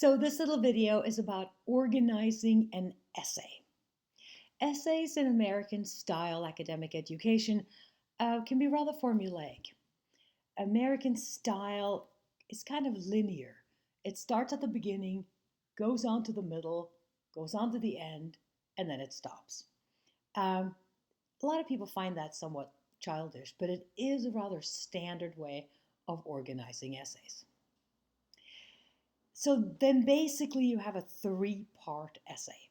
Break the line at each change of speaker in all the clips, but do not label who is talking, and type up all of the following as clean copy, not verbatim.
So this little video is about organizing an essay. Essays in American style academic education can be rather formulaic. American style is kind of linear. It starts at the beginning, goes on to the middle, goes on to the end, and then it stops. Um, a lot of people find that somewhat childish, but it is a rather standard way of organizing essays. So then basically you have a three-part essay.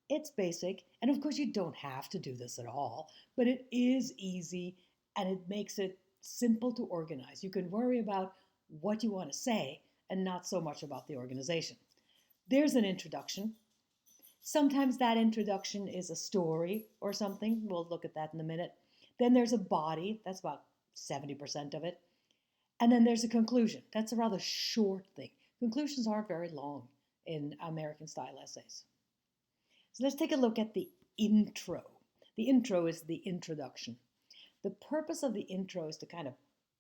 It's basic, and of course you don't have to do this at all, but it is easy and it makes it simple to organize. You can worry about what you want to say and not so much about the organization. There's an introduction. Sometimes that introduction is a story or something. We'll look at that in a minute. Then there's a body. That's about 70% of it. And then there's a conclusion. That's a rather short thing. Conclusions aren't very long in American style essays. So let's take a look at the intro. The intro is the introduction. The purpose of the intro is to kind of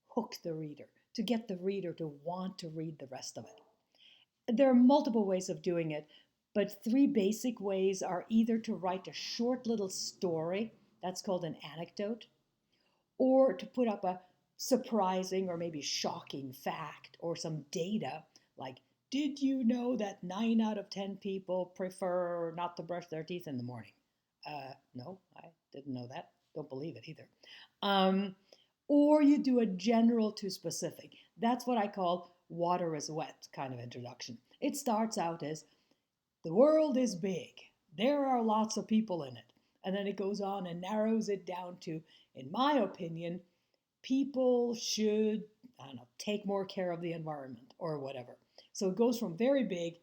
hook the reader, to get the reader to want to read the rest of it. There are multiple ways of doing it, but three basic ways are either to write a short little story, that's called an anecdote, or to put up a surprising or maybe shocking fact or some data like, did you know that 9 out of 10 people prefer not to brush their teeth in the morning? No, I didn't know that. Don't believe it either. Or you do a general to specific. That's what I call water is wet kind of introduction. It starts out as, the world is big. There are lots of people in it. And then it goes on and narrows it down to, in my opinion, people should, I don't know, take more care of the environment or whatever. So it goes from very big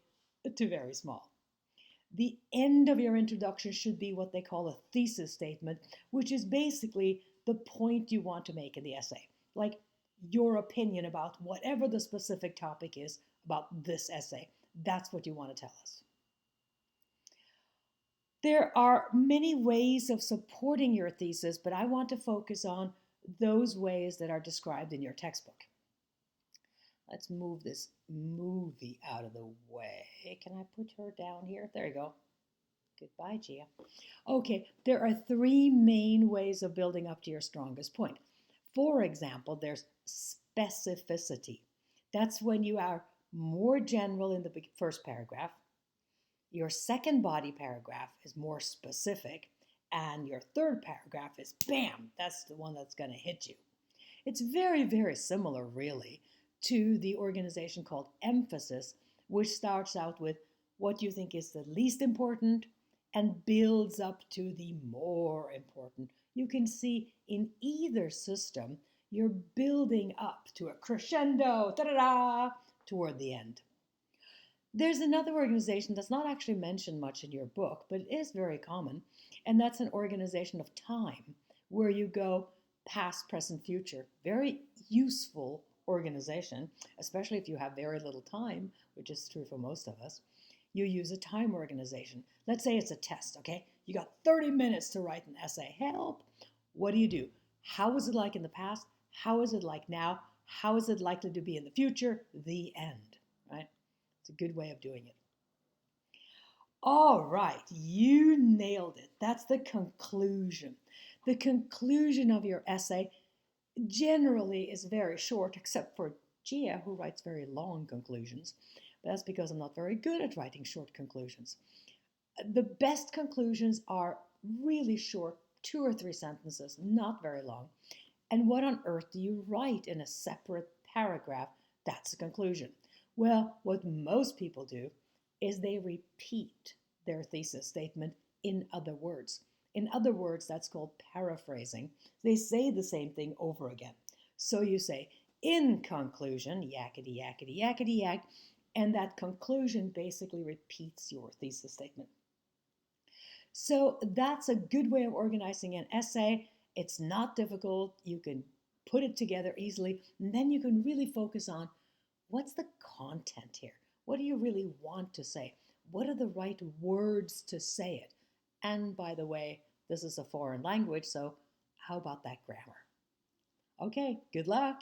to very small. The end of your introduction should be what they call a thesis statement, which is basically the point you want to make in the essay. Like your opinion about whatever the specific topic is about this essay. That's what you want to tell us. There are many ways of supporting your thesis, but I want to focus on those ways that are described in your textbook. Let's move this movie out of the way. Can I put her down here? There you go. Goodbye, Gia. Okay, there are three main ways of building up to your strongest point. For example, there's specificity. That's when you are more general in the first paragraph. Your second body paragraph is more specific. And your third paragraph is bam, that's the one that's going to hit you. It's very, very similar, really, to the organization called emphasis, which starts out with what you think is the least important and builds up to the more important. You can see in either system, you're building up to a crescendo, ta-da-da, toward the end. There's another organization that's not actually mentioned much in your book, but it is very common, and that's an organization of time, where you go past, present, future. Very useful organization, especially if you have very little time, which is true for most of us. You use a time organization. Let's say it's a test, okay? You got 30 minutes to write an essay. Help! What do? How was it like in the past? How is it like now? How is it likely to be in the future? The end, right? It's a good way of doing it. All right, you nailed it. That's the conclusion. The conclusion of your essay generally is very short, except for Gia, who writes very long conclusions. But that's because I'm not very good at writing short conclusions. The best conclusions are really short, 2 or 3 sentences, not very long. And what on earth do you write in a separate paragraph? That's a conclusion. Well, what most people do is they repeat their thesis statement in other words. In other words, that's called paraphrasing. They say the same thing over again. So you say, in conclusion, yakety, yakety, yakety, yak, and that conclusion basically repeats your thesis statement. So that's a good way of organizing an essay. It's not difficult. You can put it together easily, and then you can really focus on what's the content here? What do you really want to say? What are the right words to say it? And by the way, this is a foreign language, so how about that grammar? Okay, good luck.